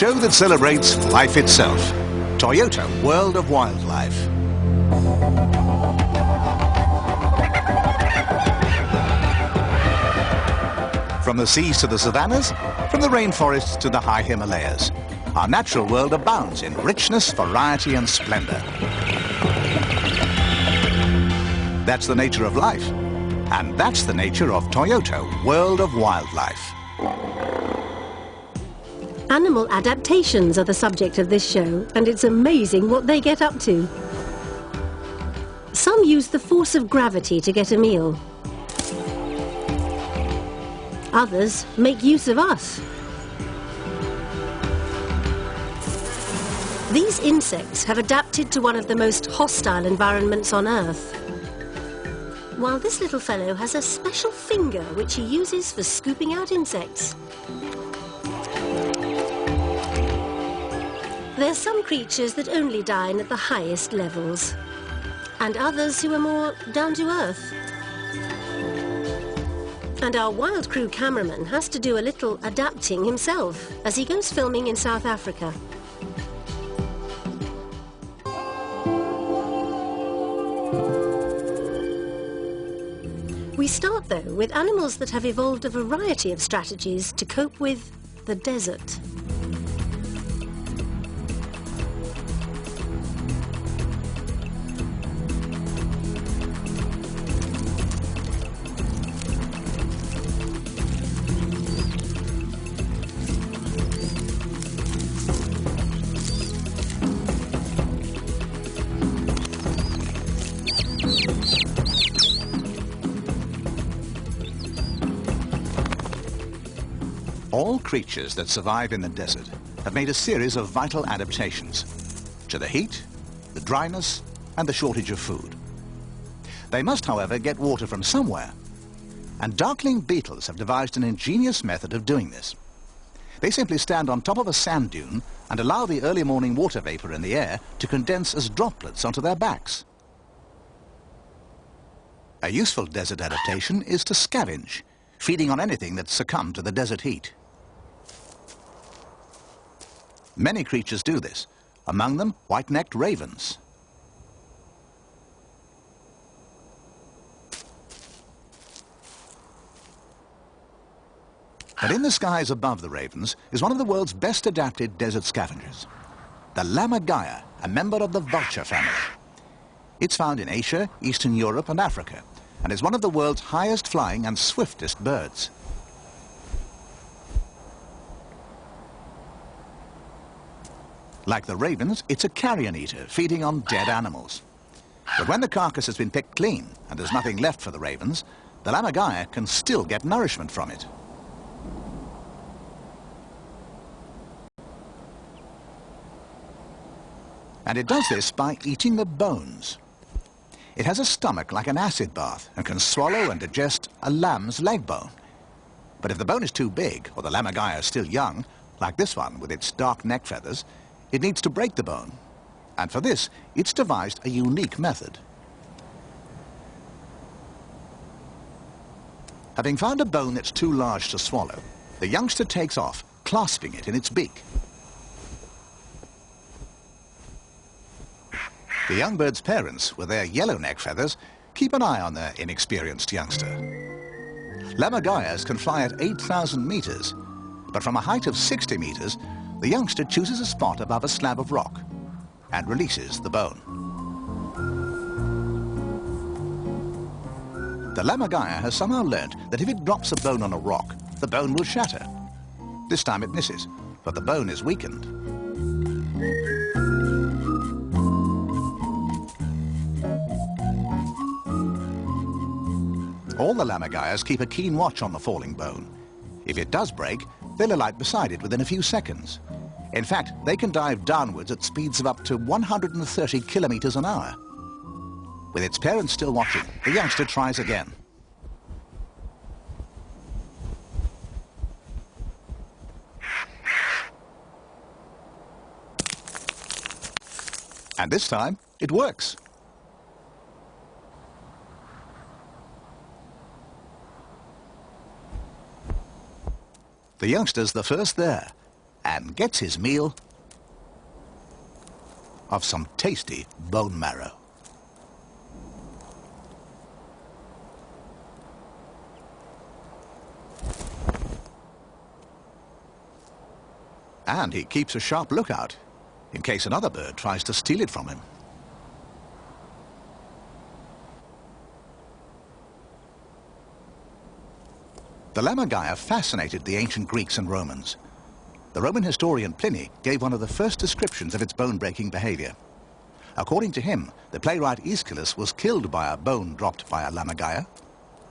show that celebrates life itself. Toyota World of Wildlife. From the seas to the savannas, from the rainforests to the high Himalayas, our natural world abounds in richness, variety and splendor. That's the nature of life, and that's the nature of Toyota World of Wildlife. Animal adaptations are the subject of this show, and it's amazing what they get up to. Some use the force of gravity to get a meal. Others make use of us. These insects have adapted to one of the most hostile environments on Earth. While this little fellow has a special finger which he uses for scooping out insects. There are some creatures that only dine at the highest levels, and others who are more down to earth. And our Wild Crew cameraman has to do a little adapting himself as he goes filming in South Africa. We start, though, with animals that have evolved a variety of strategies to cope with the desert. All creatures that survive in the desert have made a series of vital adaptations to the heat, the dryness, and the shortage of food. They must, however, get water from somewhere, and darkling beetles have devised an ingenious method of doing this. They simply stand on top of a sand dune and allow the early morning water vapor in the air to condense as droplets onto their backs. A useful desert adaptation is to scavenge, feeding on anything that's succumbed to the desert heat. Many creatures do this, among them white-necked ravens. But in the skies above the ravens is one of the world's best adapted desert scavengers, the lammergeier, a member of the vulture family. It's found in Asia, Eastern Europe and Africa, and is one of the world's highest flying and swiftest birds. Like the ravens, it's a carrion eater, feeding on dead animals. But when the carcass has been picked clean and there's nothing left for the ravens, the lammergeier can still get nourishment from it. And it does this by eating the bones. It has a stomach like an acid bath and can swallow and digest a lamb's leg bone. But if the bone is too big, or the lammergeier is still young, like this one with its dark neck feathers, it needs to break the bone. And for this, it's devised a unique method. Having found a bone that's too large to swallow, the youngster takes off, clasping it in its beak. The young bird's parents, with their yellow neck feathers, keep an eye on their inexperienced youngster. Lammergeiers can fly at 8,000 meters, but from a height of 60 meters, the youngster chooses a spot above a slab of rock and releases the bone. The lammergeier has somehow learnt that if it drops a bone on a rock, the bone will shatter. This time it misses, but the bone is weakened. All the lammergeiers keep a keen watch on the falling bone. If it does break, they'll alight beside it within a few seconds. In fact, they can dive downwards at speeds of up to 130 kilometers an hour. With its parents still watching, the youngster tries again. And this time, it works. The youngster's the first there, and gets his meal of some tasty bone marrow. And he keeps a sharp lookout in case another bird tries to steal it from him. The lammergeier fascinated the ancient Greeks and Romans. The Roman historian Pliny gave one of the first descriptions of its bone-breaking behavior. According to him, the playwright Aeschylus was killed by a bone dropped by a lammergeier.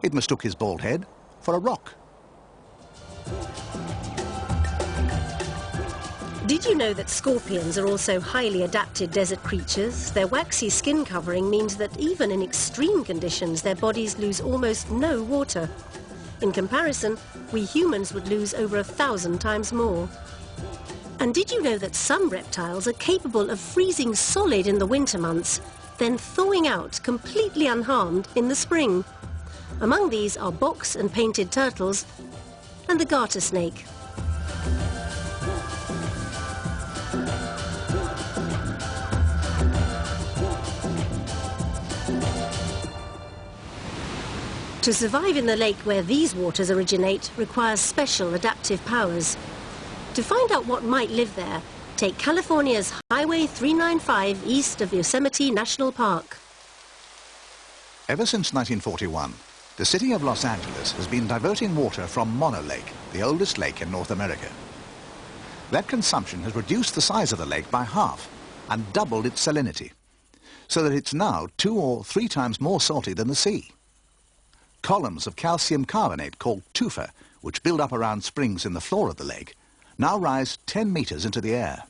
It mistook his bald head for a rock. Did you know that scorpions are also highly adapted desert creatures? Their waxy skin covering means that even in extreme conditions, their bodies lose almost no water. In comparison, we humans would lose over 1,000 times more. And did you know that some reptiles are capable of freezing solid in the winter months, then thawing out completely unharmed in the spring? Among these are box and painted turtles and the garter snake. To survive in the lake where these waters originate requires special adaptive powers. To find out what might live there, take California's Highway 395 east of Yosemite National Park. Ever since 1941, the city of Los Angeles has been diverting water from Mono Lake, the oldest lake in North America. That consumption has reduced the size of the lake by half and doubled its salinity, so that it's now 2 or 3 times more salty than the sea. Columns of calcium carbonate called tufa, which build up around springs in the floor of the lake, now rise 10 meters into the air.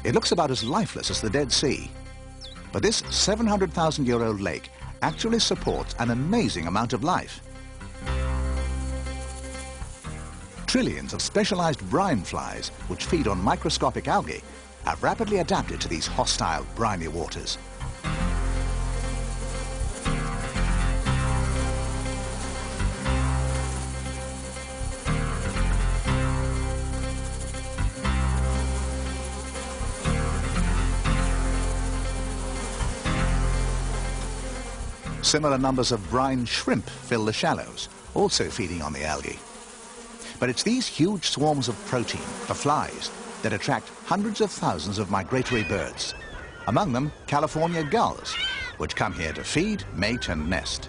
It looks about as lifeless as the Dead Sea, but this 700,000-year-old lake actually supports an amazing amount of life. Trillions of specialized brine flies, which feed on microscopic algae, have rapidly adapted to these hostile, briny waters. Similar numbers of brine shrimp fill the shallows, also feeding on the algae. But it's these huge swarms of protein, the flies, that attract hundreds of thousands of migratory birds. Among them, California gulls, which come here to feed, mate and nest.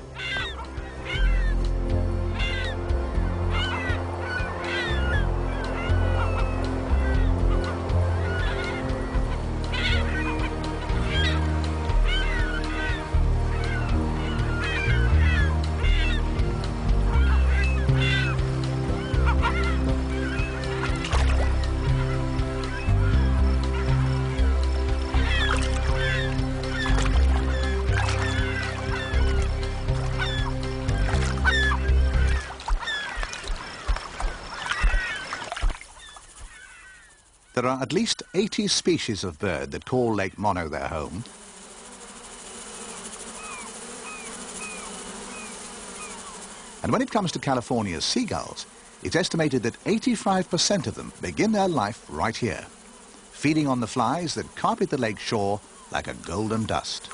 There are at least 80 species of bird that call Lake Mono their home. And when it comes to California's seagulls, it's estimated that 85% of them begin their life right here, feeding on the flies that carpet the lake shore like a golden dust.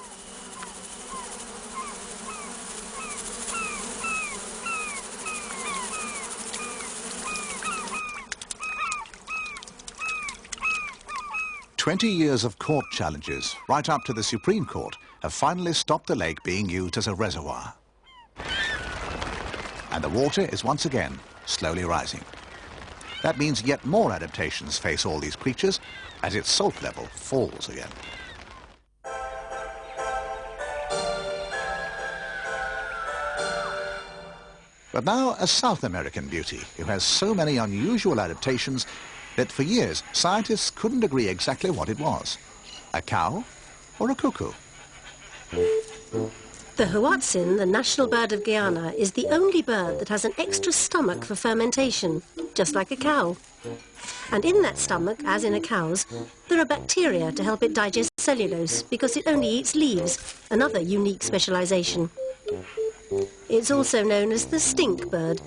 "20 years of court challenges, right up to the Supreme Court, have finally stopped the lake being used as a reservoir. And the water is once again slowly rising. That means yet more adaptations face all these creatures as its salt level falls again. But now a South American beauty who has so many unusual adaptations that for years scientists couldn't agree exactly what it was. A cow or a cuckoo? The huatzin, the national bird of Guyana, is the only bird that has an extra stomach for fermentation, just like a cow. And in that stomach, as in a cow's, there are bacteria to help it digest cellulose because it only eats leaves, another unique specialization. It's also known as the stink bird